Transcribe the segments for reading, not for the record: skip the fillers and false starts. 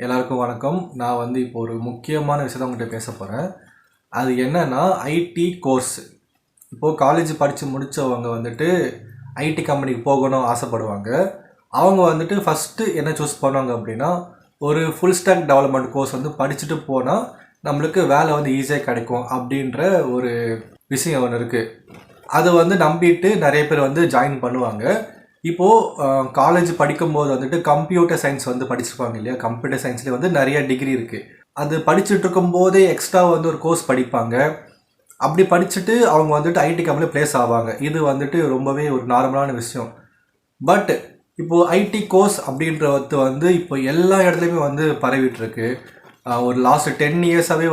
எல்லாருக்கும் வணக்கம். நான் இப்போ ஒரு முக்கியமான விஷயத்தை உங்கள்கிட்ட பேச போகிறேன். அது என்னன்னா ஐடி கோர்ஸ். இப்போது காலேஜ் படித்து முடித்தவங்க ஐடி கம்பெனிக்கு போகணும் ஆசைப்படுவாங்க. அவங்க ஃபஸ்ட்டு என்ன சூஸ் பண்ணுவாங்க அப்படின்னா, ஒரு ஃபுல் ஸ்டாக் டெவலப்மெண்ட் கோர்ஸ் படிச்சுட்டு போனால் நம்மளுக்கு வேலை ஈஸியாக கிடைக்கும் அப்படின்ற ஒரு விஷயம் ஒன்று இருக்குது. அதை நம்பிட்டு நிறைய பேர் ஜாயின் பண்ணுவாங்க. இப்போது காலேஜ் படிக்கும்போது கம்ப்யூட்டர் சயின்ஸ் படிச்சிருப்பாங்க இல்லையா. கம்ப்யூட்டர் சயின்ஸ்லேயே நிறைய டிகிரி இருக்குது. அது படிச்சுட்டு இருக்கும்போதே எக்ஸ்ட்ரா ஒரு கோர்ஸ் படிப்பாங்க. அப்படி படிச்சுட்டு அவங்க ஐடி கம்பெனியில் ப்ளேஸ் ஆவாங்க. இது ரொம்பவே ஒரு நார்மலான விஷயம். பட் இப்போது ஐடி கோர்ஸ் அப்படின்றது இப்போ எல்லா இடத்துலையுமே பரவிட்டுருக்கு. ஒரு லாஸ்ட் 10 இயர்ஸாகவே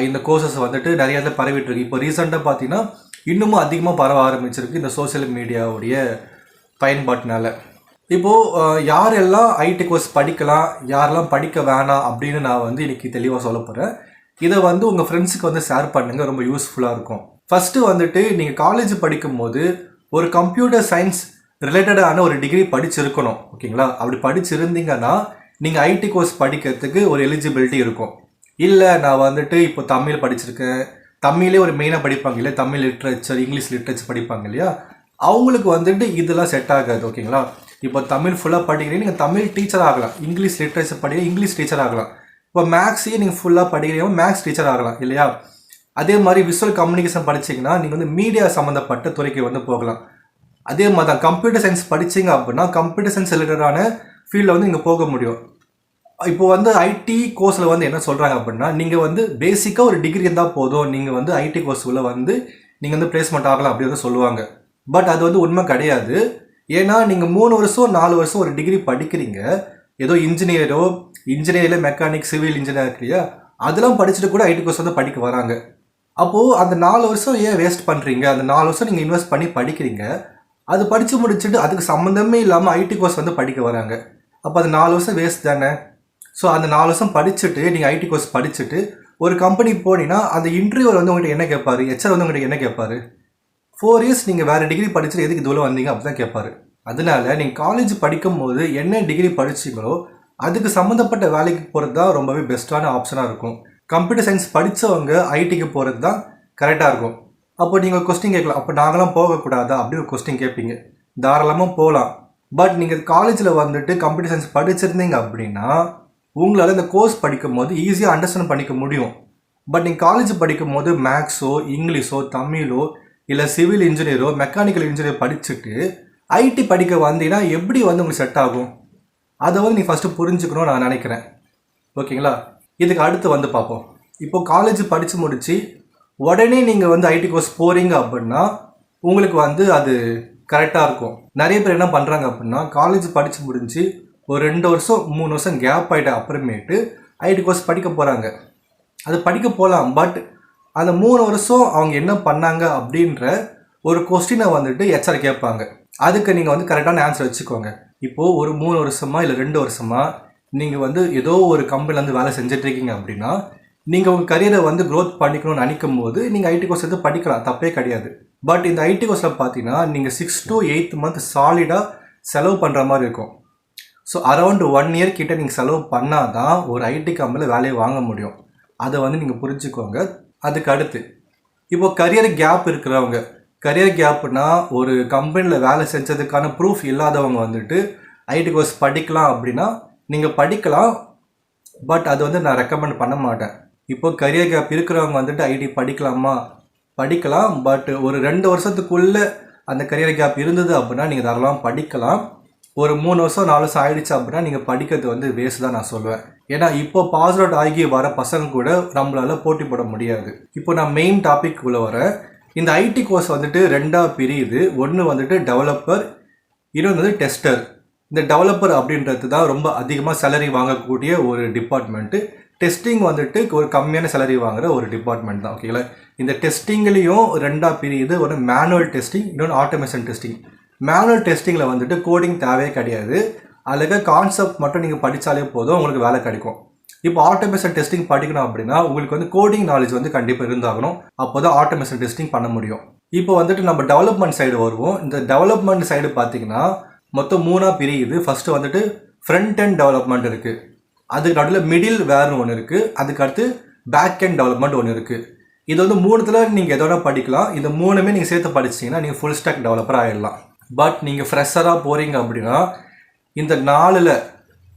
இந்த கோர்சஸ் நிறைய இடத்துல பரவிட்டுருக்கு. இப்போ ரீசெண்டாக பார்த்தீங்கன்னா இன்னமும் அதிகமாக பரவ ஆரம்பிச்சிருக்கு இந்த சோசியல் மீடியாவுடைய பயன்பாட்டினால. இப்போது யாரெல்லாம் ஐடி கோர்ஸ் படிக்கலாம், யாரெல்லாம் படிக்க வேணாம் அப்படின்னு நான் இன்றைக்கி தெளிவாக சொல்ல போகிறேன். இதை உங்கள் ஃப்ரெண்ட்ஸுக்கு ஷேர் பண்ணுங்கள், ரொம்ப யூஸ்ஃபுல்லாக இருக்கும். ஃபஸ்ட்டு நீங்கள் காலேஜ் படிக்கும்போது ஒரு கம்ப்யூட்டர் சயின்ஸ் ரிலேட்டடான ஒரு டிகிரி படிச்சிருக்கணும். ஓகேங்களா? அப்படி படிச்சிருந்தீங்கன்னா நீங்கள் ஐடி கோர்ஸ் படிக்கிறதுக்கு ஒரு எலிஜிபிலிட்டி இருக்கும். இல்லை நான் இப்போ தமிழ் படிச்சிருக்கேன், தமிழே ஒரு மெயினாக படிப்பாங்க இல்லையா, தமிழ் லிட்ரேச்சர், இங்கிலீஷ் லிட்ரேச்சர் படிப்பாங்க இல்லையா, அவங்களுக்கு இதெல்லாம் செட் ஆகாது. ஓகேங்களா? இப்போ தமிழ் ஃபுல்லாக படிக்கிறீங்க, நீங்கள் தமிழ் டீச்சர் ஆகலாம். இங்கிலீஷ் லிட்ரேச்சர் படிக்க இங்கிலீஷ் டீச்சர் ஆகலாம். இப்போ மேக்ஸையே நீங்கள் ஃபுல்லாக படிக்கிறீங்க, மேக்ஸ் டீச்சர் ஆகலாம் இல்லையா. அதே மாதிரி விஷுவல் கம்யூனிகேஷன் படிச்சிங்கன்னா நீங்கள் மீடியா சம்மந்தப்பட்ட துறைக்கு போகலாம். அதே மாதிரி தான் கம்ப்யூட்டர் சயின்ஸ் படிச்சிங்க அப்படின்னா கம்ப்யூட்டர் சயின்ஸ் ரிலேட்டடான ஃபீல்டில் நீங்கள் போக முடியும். இப்போ ஐடி கோர்ஸில் என்ன சொல்கிறாங்க அப்படின்னா, நீங்கள் பேசிக்காக ஒரு டிகிரி இருந்தால் போதும், நீங்கள் ஐடி கோர்ஸுக்குள்ளே நீங்கள் பிளேஸ்மெண்ட் ஆகலாம் அப்படி சொல்லுவாங்க. பட் அது உண்மை கிடையாது. ஏன்னா நீங்கள் 3 வருஷம் 4 வருஷம் ஒரு டிகிரி படிக்கிறீங்க. ஏதோ இன்ஜினியரில் மெக்கானிக், சிவில் இன்ஜினியர் இல்லையா, அதெல்லாம் படிச்சுட்டு கூட ஐடி கோர்ஸ் படிக்க வராங்க. அப்போது அந்த 4 வருஷம் ஏன் வேஸ்ட் பண்ணுறீங்க? அந்த 4 வருஷம் நீங்கள் இன்வெஸ்ட் பண்ணி படிக்கிறீங்க, அது படித்து முடிச்சுட்டு அதுக்கு சம்மந்தமே இல்லாமல் ஐடி கோர்ஸ் படிக்க வராங்க. அப்போ அது 4 வருஷம் வேஸ்ட் தானே. ஸோ அந்த 4 வருஷம் படிச்சுட்டு நீங்கள் ஐடி கோர்ஸ் படிச்சுட்டு ஒரு கம்பெனிக்கு போனீங்கன்னா அந்த இன்டர்வியூவில் உங்கள்கிட்ட என்ன கேட்பாரு, ஹெச்ஆர் உங்கள்கிட்ட என்ன கேட்பாரு, 4 இயர்ஸ் நீங்கள் வேறு டிகிரி படிச்சுட்டு எதுக்கு இதுவில் வந்தீங்க அப்படி தான் கேட்பாரு. அதனால நீங்கள் காலேஜ் படிக்கும்போது என்ன டிகிரி படிச்சிங்களோ அதுக்கு சம்மந்தப்பட்ட வேலைக்கு போகிறது தான் ரொம்பவே பெஸ்ட்டான ஆப்ஷனாக இருக்கும். கம்ப்யூட்டர் சயின்ஸ் படித்தவங்க ஐடிக்கு போகிறது தான் கரெக்டாக இருக்கும். அப்போ நீங்கள் கொஸ்டின் கேட்கலாம், அப்போ நாங்களாம் போகக்கூடாதா அப்படின்னு ஒரு கொஸ்டின் கேட்பீங்க. தாராளமாக போகலாம். பட் நீங்கள் காலேஜில் கம்ப்யூட்டர் சயின்ஸ் படிச்சிருந்தீங்க அப்படின்னா உங்களால் இந்த கோர்ஸ் படிக்கும் போது ஈஸியாக அண்டர்ஸ்டாண்ட் பண்ணிக்க முடியும். பட் நீங்கள் காலேஜ் படிக்கும் போது மேக்ஸோ, இங்கிலீஷோ, தமிழோ, இல்லை சிவில் இன்ஜினியரோ, மெக்கானிக்கல் இன்ஜினியர் படிச்சுட்டு ஐடி படிக்க வந்தீங்கன்னா எப்படி உங்களுக்கு செட் ஆகும்? அதை நீங்கள் ஃபஸ்ட்டு புரிஞ்சுக்கணும்னு நான் நினைக்கிறேன். ஓகேங்களா? இதுக்கு அடுத்து பார்ப்போம். இப்போ காலேஜ் படித்து முடித்து உடனே நீங்கள் ஐடி கோர்ஸ் போகிறீங்க அப்படின்னா உங்களுக்கு அது கரெக்டாக இருக்கும். நிறைய பேர் என்ன பண்ணுறாங்க அப்படின்னா, காலேஜ் படித்து முடிஞ்சு ஒரு 2 வருஷம் 3 வருஷம் கேப் ஆகிட்ட அப்புறமேட்டு ஐடி கோர்ஸ் படிக்க போகிறாங்க. அது படிக்க போகலாம். பட் அந்த 3 வருஷம் அவங்க என்ன பண்ணாங்க அப்படின்ற ஒரு கொஸ்டினை ஹெச்ஆர் கேட்பாங்க. அதுக்கு நீங்கள் கரெக்டான ஆன்சர் வச்சுக்கோங்க. இப்போது ஒரு 3 வருஷமா இல்லை 2 வருஷமா நீங்கள் ஏதோ ஒரு கம்பெனிலேருந்து வேலை செஞ்சிட்ருக்கீங்க அப்படின்னா நீங்கள் உங்கள் கரியரை க்ரோத் பண்ணிக்கணும்னு நினைக்கும் போது நீங்கள் ஐடி கோர்ஸ் படிக்கலாம், தப்பே கிடையாது. பட் இந்த ஐடி கோர்ஸில் பார்த்தீங்கன்னா நீங்கள் 6 to 8 months சாலிடாக செலவு பண்ணுற மாதிரி இருக்கும். ஸோ அரௌண்ட் 1 year கிட்ட நீங்கள் செலவு பண்ணால் தான் ஒரு ஐடி கம்பெனியில் வேலையை வாங்க முடியும். அதை நீங்கள் புரிஞ்சுக்கோங்க. அதுக்கு அடுத்து இப்போ கரியர் கேப் இருக்கிறவங்க, கரியர் கேப்னா ஒரு கம்பெனியில் வேலை செஞ்சதுக்கான ப்ரூஃப் இல்லாதவங்க ஐடி கோர்ஸ் படிக்கலாம் அப்படின்னா நீங்கள் படிக்கலாம். பட் அது நான் ரெக்கமெண்ட் பண்ண மாட்டேன். இப்போ கரியர் கேப் இருக்கிறவங்க ஐடி படிக்கலாமா? படிக்கலாம். பட் ஒரு 2 வருஷத்துக்குள்ளே அந்த கரியர் கேப் இருந்தது அப்படின்னா நீங்கள் தாராளமாக படிக்கலாம். ஒரு 3 வருஷம் 4 வருஷம் ஆகிடுச்சு அப்படின்னா நீங்கள் படிக்கிறது வேஸ்ட் தான் நான் சொல்லுவேன். ஏன்னா இப்போ பாஸ் அவுட் ஆகி வர பசங்க கூட நம்மளால் போட்டி போட முடியாது. இப்போ நான் மெயின் டாபிக் உள்ள வரேன். இந்த ஐடி கோர்ஸ் 2ஆக பிரியுது. ஒன்று டெவலப்பர், இன்னொன்று டெஸ்டர். இந்த டெவலப்பர் அப்படின்றது தான் ரொம்ப அதிகமாக சேலரி வாங்கக்கூடிய ஒரு டிபார்ட்மெண்ட்டு. டெஸ்டிங் ஒரு கம்மியான சேலரி வாங்குகிற ஒரு டிபார்ட்மெண்ட் தான். ஓகேங்களா? இந்த டெஸ்டிங்லேயும் 2ஆக பிரியுது. ஒன்று மேனுவல் டெஸ்டிங், இன்னொன்று ஆட்டோமேஷன் டெஸ்டிங். மேனுவல் டெஸ்டிங்கில் கோடிங் தேவையே கிடையாது. அதில் கான்செப்ட் மட்டும் நீங்கள் படித்தாலே போதும், உங்களுக்கு வேலை கிடைக்கும். இப்போ ஆட்டோமேஷன் டெஸ்டிங் படிக்கணும் அப்படின்னா உங்களுக்கு கோடிங் நாலேஜ் கண்டிப்பாக இருந்தாகணும். அப்போ தான் ஆட்டோமேஷன் டெஸ்டிங் பண்ண முடியும். இப்போ நம்ம டெவலப்மெண்ட் சைடு வருவோம். இந்த டெவலப்மெண்ட் சைடு பார்த்தீங்கன்னா மொத்தம் 3ஆக பிரியுது. ஃபஸ்ட்டு ஃப்ரண்ட் அண்ட் டெவலப்மெண்ட் இருக்குது. அதுக்கு நடுவில் மிடில் வேர்னு ஒன்று இருக்குது, அதுக்கு அடுத்து பேக் அண்ட் டெவலப்மெண்ட் ஒன்று இருக்குது. இது வந்து மூணுத்தில் நீங்கள் எதோட படிக்கலாம். இது மூணுமே நீங்கள் சேர்த்து படிச்சிங்கன்னா நீங்கள் ஃபுல் ஸ்டாக் டெவலப்பர் ஆகிடலாம். பட் நீங்கள் ஃப்ரெஷராக போகிறீங்க அப்படின்னா இந்த 4ல்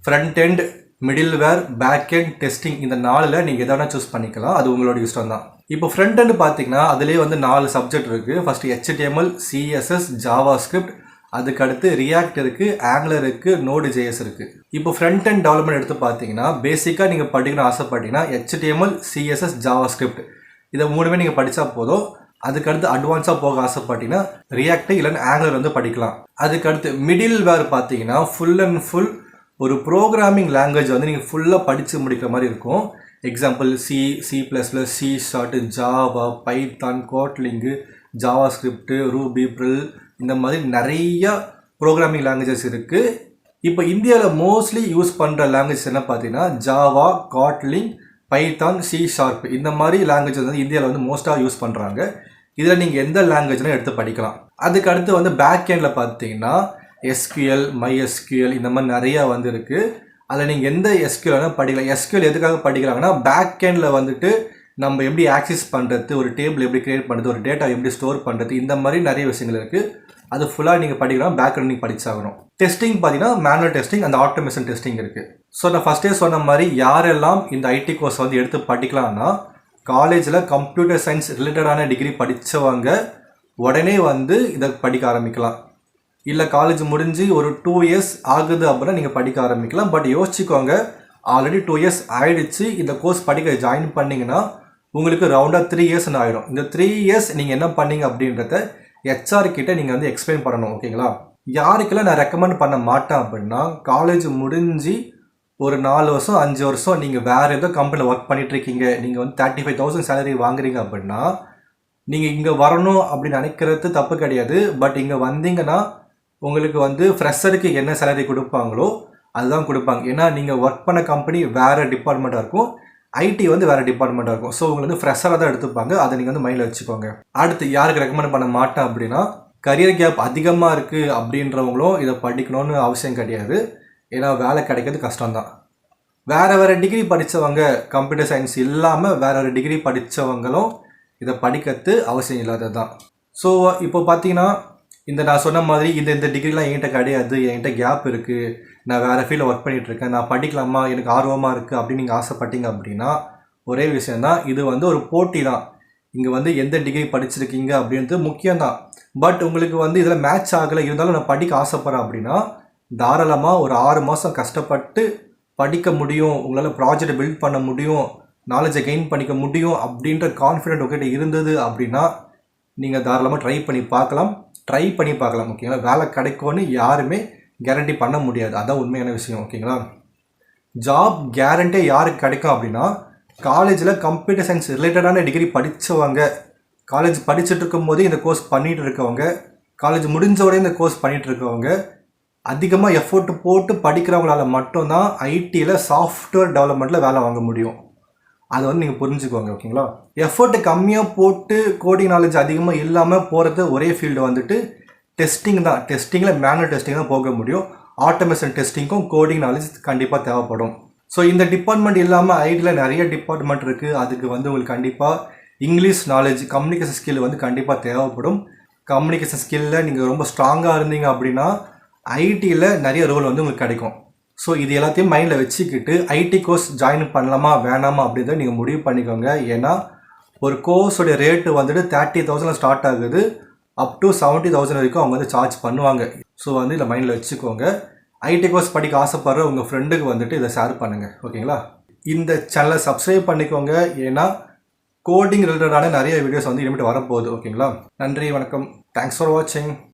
ஃப்ரண்ட் எண்ட், மிடில் வேர், பேக் எண்ட், டெஸ்டிங் இந்த 4ல் நீங்கள் எதோட சூஸ் பண்ணிக்கலாம். அது உங்களோட இஷ்டம் தான். இப்போ ஃப்ரண்ட் எண்ட் பார்த்தீங்கன்னா அதுலேயே வந்து 4 சப்ஜெக்ட் இருக்குது. ஃபஸ்ட்டு HTML, CSS, JavaScript, அதுக்கு அடுத்து ரியாக்ட் இருக்குது, ஆங்குலர் இருக்குது, Node.js இருக்குது. இப்போ ஃப்ரண்ட் எண்ட் டெவலப்மெண்ட் எடுத்து பார்த்தீங்கன்னா பேசிக்காக நீங்கள் படிக்கணும்னு ஆசைப்பட்டீங்கன்னா HTML, CSS, JavaScript இதை மூணுமே நீங்கள் படித்தா போதும். அதுக்கடுத்து அட்வான்ஸாக போக ஆசைப்பட்டீங்கன்னா ரியாக்ட் இல்லைன்னா ஆங்குலர் வந்து படிக்கலாம். அதுக்கடுத்து மிடில் வேர் பார்த்தீங்கன்னா ஃபுல் அண்ட் ஃபுல் ஒரு ப்ரோக்ராமிங் லாங்குவேஜ் வந்து நீங்கள் ஃபுல்லாக படித்து முடிக்கிற மாதிரி இருக்கும். Example C++, C#, Java, Python, Kotlin, JavaScript, Ruby, Perl இந்த மாதிரி நிறைய ப்ரோக்ராமிங் லாங்குவேஜஸ் இருக்குது. இப்போ இந்தியாவில் மோஸ்ட்லி யூஸ் பண்ணுற லாங்குவேஜ் என்ன பார்த்தீங்கன்னா ஜாவா, காட்லிங், பைத்தான், C# இந்த மாதிரி லாங்குவேஜ் வந்து இந்தியாவில் வந்து மோஸ்ட்டாக யூஸ் பண்ணுறாங்க. இதில் நீங்கள் எந்த லாங்குவேஜ்லாம் எடுத்து படிக்கலாம். அதுக்கு அடுத்து வந்து பேக் எண்டில் பார்த்தீங்கன்னா SQL, MySQL இந்த மாதிரி நிறையா வந்து இருக்குது. அதில் நீங்கள் எந்த SQL வேணால் படிக்கலாம். SQL எதுக்காக படிக்கிறாங்கன்னா பேக் எண்டில் வந்துட்டு நம்ம எப்படி ஆக்சஸ் பண்ணுறது, ஒரு டேபிள் எப்படி கிரியேட் பண்ணுறது, ஒரு டேட்டா எப்படி ஸ்டோர் பண்ணுறது இந்த மாதிரி நிறைய விஷயங்கள் இருக்குது. அது ஃபுல்லாக நீங்கள் படிக்கலாம். பேக் எண்ட் நீங்கள் படிச்சாகணும். டெஸ்டிங் பார்த்தீங்கன்னா மேனுவல் டெஸ்டிங், அந்த ஆட்டோமேஷன் டெஸ்டிங் இருக்குது. ஸோ நான் ஃபஸ்ட்டே சொன்ன மாதிரி யாரெல்லாம் இந்த ஐடி கோர்ஸ் வந்து எடுத்து படிக்கலாம்னா காலேஜில் கம்ப்யூட்டர் சயின்ஸ் ரிலேட்டடான டிகிரி படித்தவங்க உடனே வந்து இதை படிக்க ஆரம்பிக்கலாம். இல்லை காலேஜ் முடிஞ்சு ஒரு 2 இயர்ஸ் ஆகுது அப்படின்னா நீங்கள் படிக்க ஆரம்பிக்கலாம். பட் யோசிச்சுக்கோங்க, ஆல்ரெடி 2 இயர்ஸ் ஆகிடுச்சு. இந்த கோர்ஸ் படிக்க ஜாயின் பண்ணிங்கன்னா உங்களுக்கு ரவுண்டாக 3 இயர்ஸ்னு ஆகிடும். இந்த 3 இயர்ஸ் நீங்கள் என்ன பண்ணீங்க அப்படின்றத HR கிட்ட நீங்கள் வந்து எக்ஸ்பிளைன் பண்ணணும். ஓகேங்களா? யாருக்கெல்லாம் நான் ரெக்கமெண்ட் பண்ண மாட்டேன் அப்படின்னா காலேஜ் முடிஞ்சு ஒரு 4 வருஷம் 5 வருஷம் நீங்கள் வேறு ஏதோ கம்பெனியில் ஒர்க் பண்ணிகிட்ருக்கீங்க, நீங்கள் வந்து 35,000 சேலரி வாங்குறீங்க அப்படின்னா நீங்கள் இங்கே வரணும் அப்படின்னு நினைக்கிறது தப்பு கிடையாது. பட் இங்கே வந்தீங்கன்னா உங்களுக்கு வந்து ஃப்ரெஷருக்கு என்ன சேலரி கொடுப்பாங்களோ அதுதான் கொடுப்பாங்க. ஏன்னா நீங்கள் ஒர்க் பண்ண கம்பெனி வேறு டிபார்ட்மெண்ட்டாக இருக்கும், ஐடி வந்து வேறு டிபார்ட்மெண்ட்டாக இருக்கும். ஸோ உங்களுக்கு வந்து ஃப்ரெஷராக தான் எடுத்துப்பாங்க. அதை நீங்கள் வந்து மைண்டில் வச்சுக்கோங்க. அடுத்து யாருக்கு ரெக்கமெண்ட் பண்ண மாட்டேன் அப்படின்னா கரியர் கேப் அதிகமாக இருக்குது அப்படின்றவங்களும் இதை படிக்கணும்னு அவசியம் கிடையாது. ஏன்னா வேலை கிடைக்கிறது கஷ்டம்தான். வேறு டிகிரி படித்தவங்க, கம்ப்யூட்டர் சயின்ஸ் இல்லாமல் வேறு டிகிரி படித்தவங்களும் இதை படிக்கிறது அவசியம் இல்லாதது தான். ஸோ இப்போ பார்த்தீங்கன்னா இந்த நான் சொன்ன மாதிரி இந்த டிகிரிலாம் என்கிட்ட கிடையாது, என்கிட்ட கேப் இருக்குது, நான் வேறு ஃபீல்டில் ஒர்க் பண்ணிகிட்ருக்கேன், நான் படிக்கலாமா, எனக்கு ஆர்வமாக இருக்குது அப்படின்னு நீங்கள் ஆசைப்பட்டீங்க அப்படின்னா ஒரே விஷயந்தான், இது வந்து ஒரு போட்டி தான். இங்கே வந்து எந்த டிகிரி படிச்சிருக்கீங்க அப்படின்றது முக்கியம்தான். பட் உங்களுக்கு வந்து இதில் மேட்ச் ஆகலை, இருந்தாலும் நான் படிக்க ஆசைப்பட்றேன் அப்படின்னா தாராளமாக ஒரு 6 மாதம் கஷ்டப்பட்டு படிக்க முடியும், உங்களால் ப்ராஜெக்டை பில்ட் பண்ண முடியும், நாலேஜை கெயின் பண்ணிக்க முடியும் அப்படின்ற கான்ஃபிடென்ட் உங்கள்கிட்ட இருந்தது அப்படின்னா நீங்கள் தாராளமாக ட்ரை பண்ணி பார்க்கலாம். ஓகேங்களா? வேலை கிடைக்கும்னு யாருமே கேரண்டி பண்ண முடியாது, அதான் உண்மையான விஷயம். ஓகேங்களா? ஜாப் கேரண்டே யாருக்கு கிடைக்கும் அப்படின்னா காலேஜில் கம்ப்யூட்டர் சயின்ஸ் ரிலேட்டடான டிகிரி படித்தவங்க, காலேஜ் படிச்சுட்டு இருக்கும்போதே இந்த கோர்ஸ் பண்ணிகிட்டு இருக்கவங்க, காலேஜ் முடிஞ்சோடனே இந்த கோர்ஸ் பண்ணிகிட்டு இருக்கவங்க, அதிகமாக எஃபோர்ட் போட்டு படிக்கிறவங்களால மட்டும்தான் ஐடியில் சாஃப்ட்வேர் டெவலப்மெண்ட்டில் வேலை வாங்க முடியும். அதை வந்து நீங்கள் புரிஞ்சுக்கோங்க. ஓகேங்களா? எஃபோர்ட்டு கம்மியாக போட்டு கோடிங் நாலேஜ் அதிகமாக இல்லாமல் போகிறது ஒரே ஃபீல்டு வந்துட்டு டெஸ்டிங் தான். டெஸ்டிங்கில் மேனுவல் டெஸ்டிங் தான் போக முடியும். ஆட்டோமேஷன் டெஸ்டிங்க்கும் கோடிங் நாலேஜ் கண்டிப்பாக தேவைப்படும். ஸோ இந்த டிபார்ட்மெண்ட் இல்லாமல் ஐடியில் நிறைய டிபார்ட்மெண்ட் இருக்குது. அதுக்கு வந்து உங்களுக்கு கண்டிப்பாக இங்கிலீஷ் நாலேஜ், கம்யூனிகேஷன் ஸ்கில் வந்து கண்டிப்பாக தேவைப்படும். கம்யூனிகேஷன் ஸ்கில்லில் நீங்கள் ரொம்ப ஸ்ட்ராங்காக இருந்தீங்க அப்படின்னா ஐடியில் நிறைய ரோல் வந்து உங்களுக்கு கிடைக்கும். ஸோ இது எல்லாத்தையும் மைண்டில் வச்சுக்கிட்டு ஐடி கோர்ஸ் ஜாயின் பண்ணலாமா வேணாமா அப்படின்றத நீங்கள் முடிவு பண்ணிக்கோங்க. ஏன்னா ஒரு கோர்ஸோடைய ரேட்டு வந்துட்டு 30,000 ஸ்டார்ட் ஆகுது, அப் டு 70,000 வரைக்கும் அவங்க வந்து சார்ஜ் பண்ணுவாங்க. ஸோ வந்து இதில் மைண்டில் வச்சுக்கோங்க. ஐடி கோர்ஸ் படிக்க ஆசைப்படுற உங்கள் ஃப்ரெண்டுக்கு வந்துட்டு இதை ஷேர் பண்ணுங்கள். ஓகேங்களா? இந்த சேனலை சப்ஸ்கிரைப் பண்ணிக்கோங்க. ஏன்னா கோடிங் ரிலேட்டடான நிறைய வீடியோஸ் வந்து இனிமேட்டு வரப்போகுது. ஓகேங்களா? நன்றி, வணக்கம். தேங்க்ஸ் ஃபார் வாட்சிங்.